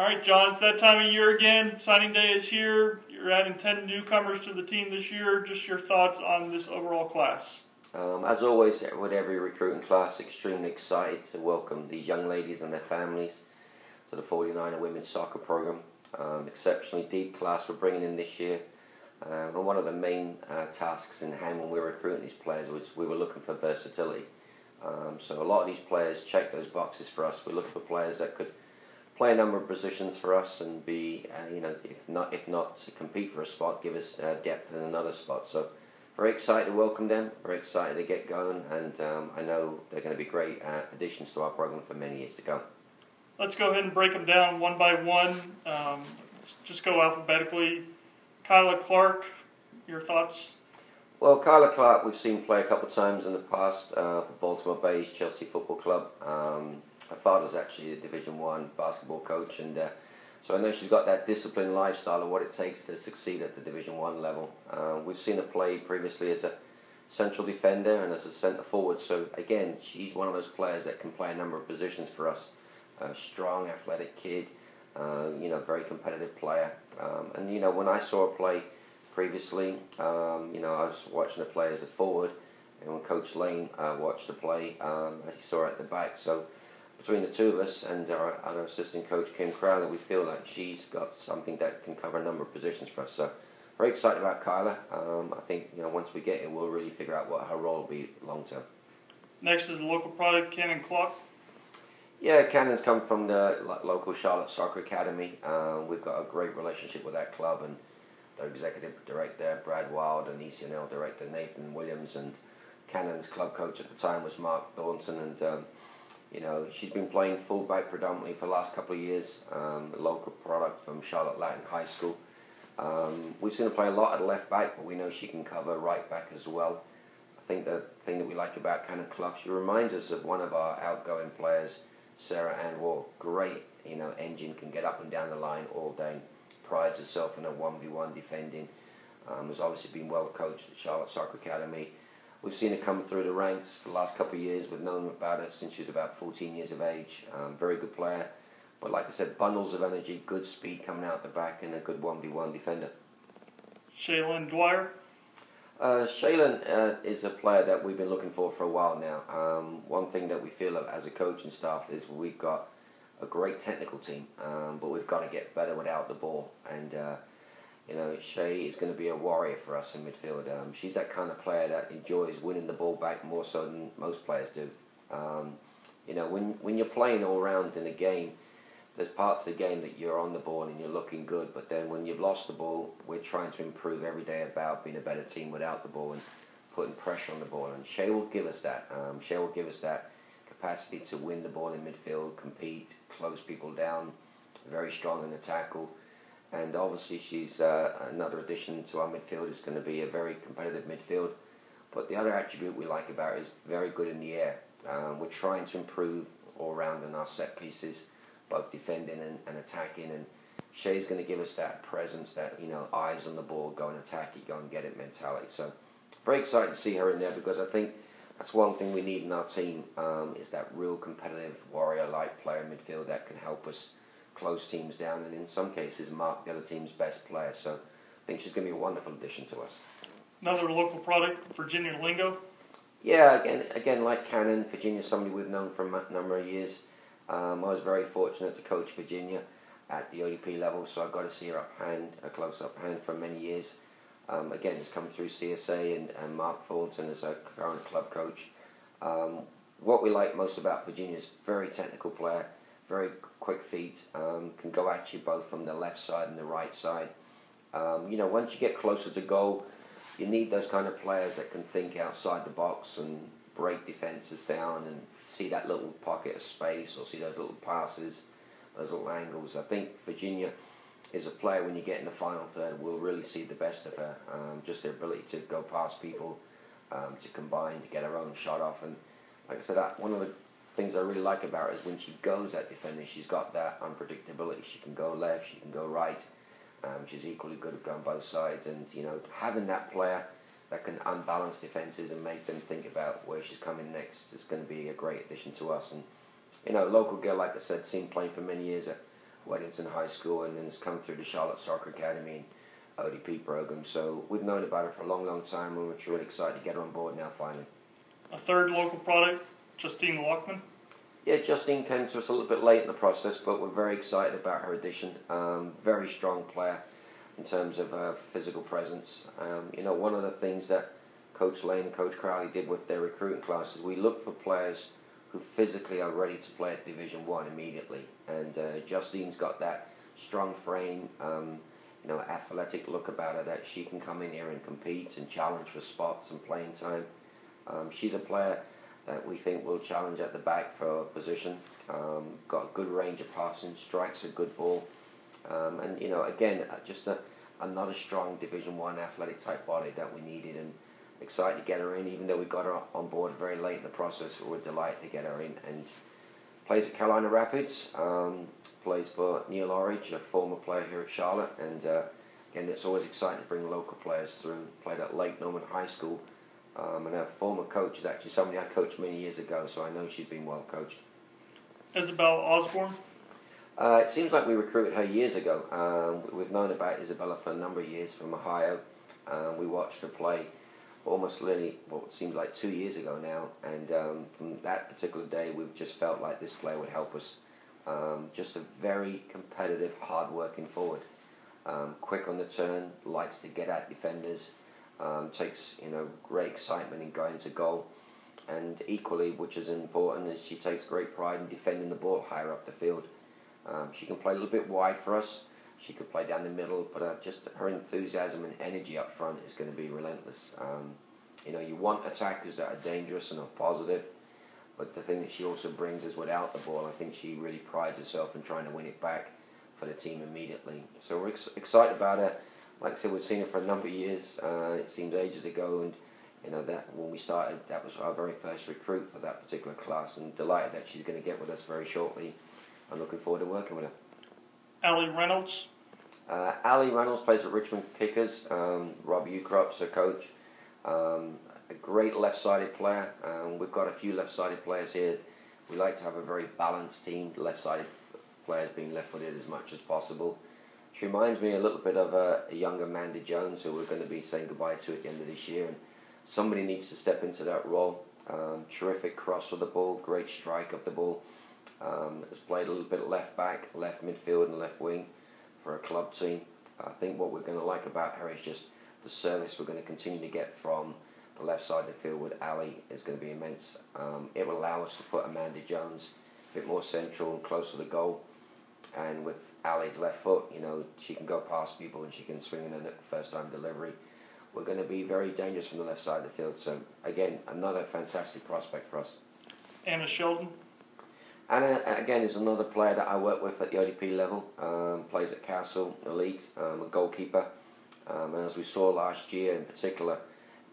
All right, John, it's that time of year again. Signing day is here. You're adding 10 newcomers to the team this year. Just your thoughts on this overall class. As always, with every recruiting class, extremely excited to welcome these young ladies and their families to the 49er women's soccer program. Exceptionally deep class we're bringing in this year. And one of the main tasks in hand when we were recruiting these players was we were looking for versatility. So a lot of these players check those boxes for us. We're looking for players that could play a number of positions for us and be, if not to compete for a spot, give us depth in another spot. So very excited to welcome them, very excited to get going, and I know they're going to be great additions to our program for many years to come. Let's go ahead and break them down one by one. Let's just go alphabetically. Kyla Clark, your thoughts? Well, Kyla Clark we've seen play a couple of times in the past for Baltimore Bay's Chelsea Football Club. Her father's actually a Division I basketball coach, and so I know she's got that disciplined lifestyle of what it takes to succeed at the Division I level. We've seen her play previously as a central defender and as a centre forward, so again, she's one of those players that can play a number of positions for us. A strong, athletic kid, very competitive player. And when I saw her play previously, I was watching her play as a forward, and when Coach Lane watched her play, he saw her at the back. So between the two of us and our other assistant coach, Kim Crowley, we feel like she's got something that can cover a number of positions for us. So very excited about Kyla. I think once we get here, we'll really figure out what her role will be long term. Next is the local product, Cannon Clock. Yeah, Cannon's come from the local Charlotte Soccer Academy. We've got a great relationship with that club, and their executive director, Brad Wild, and ECNL director, Nathan Williams, and Cannon's club coach at the time was Mark Thornton, and she's been playing fullback predominantly for the last couple of years, a local product from Charlotte Latin High School. We've seen her play a lot at left back, but we know she can cover right back as well. I think the thing that we like about Cannon Clough, she reminds us of one of our outgoing players, Sarah Ann Wall. Great, engine, can get up and down the line all day, prides herself in her 1v1 defending, has obviously been well coached at Charlotte Soccer Academy. We've seen her come through the ranks for the last couple of years. We've known about her since she was about 14 years of age. Very good player, but like I said, bundles of energy, good speed coming out the back, and a good 1v1 defender. Shaylin Dwyer? Shaylin is a player that we've been looking for a while now. One thing that we feel as a coaching staff is we've got a great technical team, but we've got to get better without the ball. And Shay is going to be a warrior for us in midfield. She's that kind of player that enjoys winning the ball back more so than most players do. When you're playing all round in a game, there's parts of the game that you're on the ball and you're looking good, but then when you've lost the ball, we're trying to improve every day about being a better team without the ball and putting pressure on the ball. And Shay will give us that. Shay will give us that capacity to win the ball in midfield, compete, close people down, very strong in the tackle. And obviously she's another addition to our midfield. Is going to be a very competitive midfield. But the other attribute we like about her is very good in the air. We're trying to improve all round in our set pieces, both defending and attacking, and Shay's going to give us that presence, that eyes on the ball, go and attack it, go and get it mentality. So very excited to see her in there, because I think that's one thing we need in our team, is that real competitive warrior-like player in midfield that can help us close teams down and in some cases mark the other team's best player. So I think she's going to be a wonderful addition to us. Another local product, Virginia Lingo. Yeah, again like Cannon, Virginia's somebody we've known for a number of years. I was very fortunate to coach Virginia at the ODP level, so I got to see her a close-up hand for many years. Again, it's come through CSA and Mark Thornton as our current club coach. What we like most about Virginia is very technical player, very quick feet, can go at you both from the left side and the right side. Once you get closer to goal, you need those kind of players that can think outside the box and break defences down and see that little pocket of space, or see those little passes, those little angles. I think Virginia is a player, when you get in the final third, we'll really see the best of her. Just their ability to go past people, to combine, to get her own shot off. And like I said, one of the things I really like about her is when she goes at defending, she's got that unpredictability. She can go left, she can go right. She's equally good at going both sides. And having that player that can unbalance defences and make them think about where she's coming next is going to be a great addition to us. And local girl, like I said, seen playing for many years at Weddington High School, and then has come through the Charlotte Soccer Academy and ODP program. So we've known about her for a long, long time, and we're really excited to get her on board now finally. A third local product, Justine Lockman. Yeah, Justine came to us a little bit late in the process, but we're very excited about her addition. Very strong player in terms of physical presence. One of the things that Coach Lane and Coach Crowley did with their recruiting classes, we look for players who physically are ready to play at Division 1 immediately. And Justine's got that strong frame, athletic look about her that she can come in here and compete and challenge for spots and playing time. She's a player that we think will challenge at the back for a position. Got a good range of passing, strikes a good ball. Just another strong Division 1 athletic type body that we needed, and excited to get her in. Even though we got her on board very late in the process, we're delighted to get her in. And plays at Carolina Rapids, plays for Neil Orridge, a former player here at Charlotte. And again, it's always exciting to bring local players through. Played at Lake Norman High School. And her former coach is actually somebody I coached many years ago, so I know she's been well coached. Isabel Osborne? It seems like we recruited her years ago. We've known about Isabella for a number of years from Ohio. We watched her play almost literally what seems like 2 years ago now, and from that particular day we've just felt like this player would help us. Just a very competitive, hard-working forward. Quick on the turn, likes to get at defenders. Takes great excitement in going to goal, and equally, which is important, is she takes great pride in defending the ball higher up the field. She can play a little bit wide for us. She could play down the middle, but just her enthusiasm and energy up front is going to be relentless. You want attackers that are dangerous and are positive, but the thing that she also brings is without the ball, I think she really prides herself in trying to win it back for the team immediately. So we're excited about her. Like I said, we've seen her for a number of years. It seemed ages ago, and that when we started, that was our very first recruit for that particular class, and delighted that she's going to get with us very shortly. I'm looking forward to working with her. Allie Reynolds? Allie Reynolds plays at Richmond Kickers. Rob Ukrop's her coach. A great left-sided player. We've got a few left-sided players here. We like to have a very balanced team, left-sided players being left-footed as much as possible. She reminds me a little bit of a younger Amanda Jones, who we're going to be saying goodbye to at the end of this year. And somebody needs to step into that role. Terrific cross of the ball, great strike of the ball. Has played a little bit of left back, left midfield and left wing for a club team. I think what we're going to like about her is just the service we're going to continue to get from the left side of the field with Ali is going to be immense. It will allow us to put Amanda Jones a bit more central and closer to the goal. And with Ali's left foot, she can go past people and she can swing in a first-time delivery. We're going to be very dangerous from the left side of the field. So, again, another fantastic prospect for us. Anna Sheldon? Anna, again, is another player that I work with at the ODP level. Plays at Castle Elite, a goalkeeper. And as we saw last year in particular,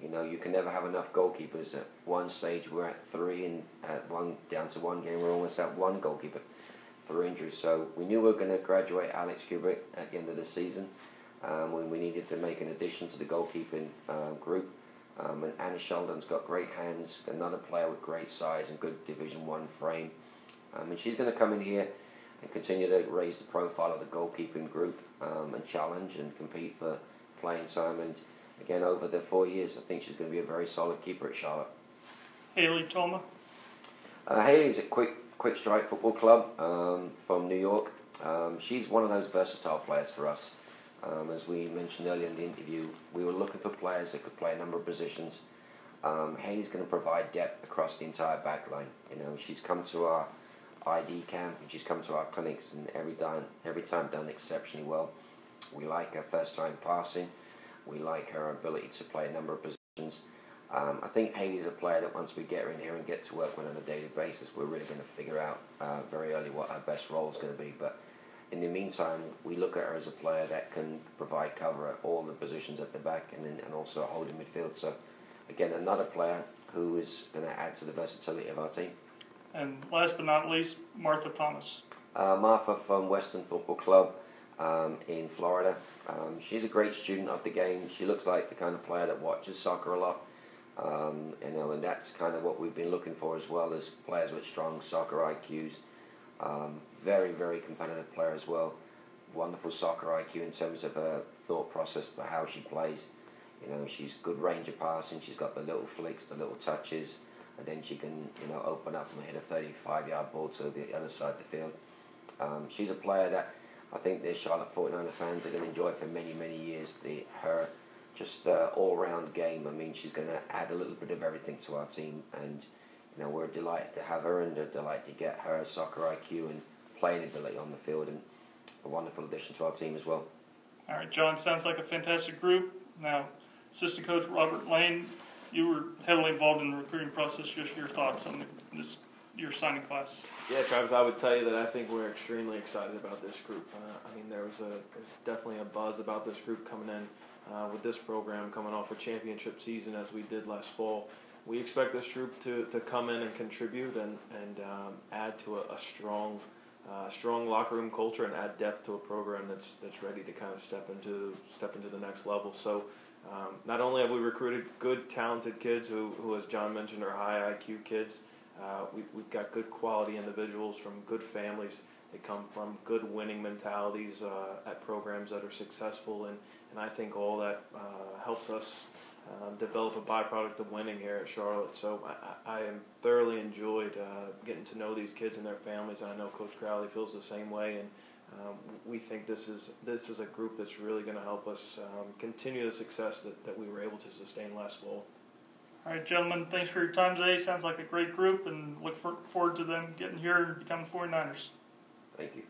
you can never have enough goalkeepers. At one stage, we're at 3, and down to 1 game, we're almost at 1 goalkeeper through injury. So we knew we were going to graduate Alex Kubrick at the end of the season when we needed to make an addition to the goalkeeping group. And Anna Sheldon's got great hands, another player with great size and good Division 1 frame. And she's going to come in here and continue to raise the profile of the goalkeeping group and challenge and compete for playing time. And again, over the 4 years, I think she's going to be a very solid keeper at Charlotte. Haley Toma? Haley's a Quick Strike Football Club from New York. She's one of those versatile players for us. As we mentioned earlier in the interview, we were looking for players that could play a number of positions. Haley's going to provide depth across the entire back line. She's come to our ID camp and she's come to our clinics, and every time done exceptionally well. We like her first time passing. We like her ability to play a number of positions. I think Haley's a player that once we get her in here and get to work with her on a daily basis, we're really going to figure out very early what her best role is going to be. But in the meantime, we look at her as a player that can provide cover at all the positions at the back and also at holding midfield. So again, another player who is going to add to the versatility of our team. And last but not least, Martha Thomas. Martha from Western Football Club in Florida. She's a great student of the game. She looks like the kind of player that watches soccer a lot. And that's kind of what we've been looking for as well, as players with strong soccer IQs. Very, very competitive player as well. Wonderful soccer IQ in terms of her thought process, but how she plays. You know, she's good range of passing. She's got the little flicks, the little touches, and then she can, you know, open up and hit a 35-yard ball to the other side of the field. She's a player that I think the Charlotte 49er fans are going to enjoy for many, many years. Her just all-round game. I mean, she's going to add a little bit of everything to our team, and you know, we're delighted to have her and a delight to get her soccer IQ and playing ability on the field, and a wonderful addition to our team as well. All right, John, sounds like a fantastic group. Now, assistant coach Robert Lane, you were heavily involved in the recruiting process. Just your thoughts on your signing class. Yeah, Travis, I would tell you that I think we're extremely excited about this group. I mean, there's definitely a buzz about this group coming in with this program coming off a championship season as we did last fall. We expect this group to come in and contribute and add to a strong locker room culture and add depth to a program that's ready to kind of step into the next level. So not only have we recruited good, talented kids who as John mentioned, are high IQ kids, we've got good quality individuals from good families. They come from good winning mentalities at programs that are successful, and I think all that helps us develop a byproduct of winning here at Charlotte. So I am thoroughly enjoyed getting to know these kids and their families. I know Coach Crowley feels the same way, and we think this is a group that's really going to help us continue the success that we were able to sustain last fall. All right, gentlemen, thanks for your time today. Sounds like a great group, and look forward to them getting here and becoming 49ers. Thank you.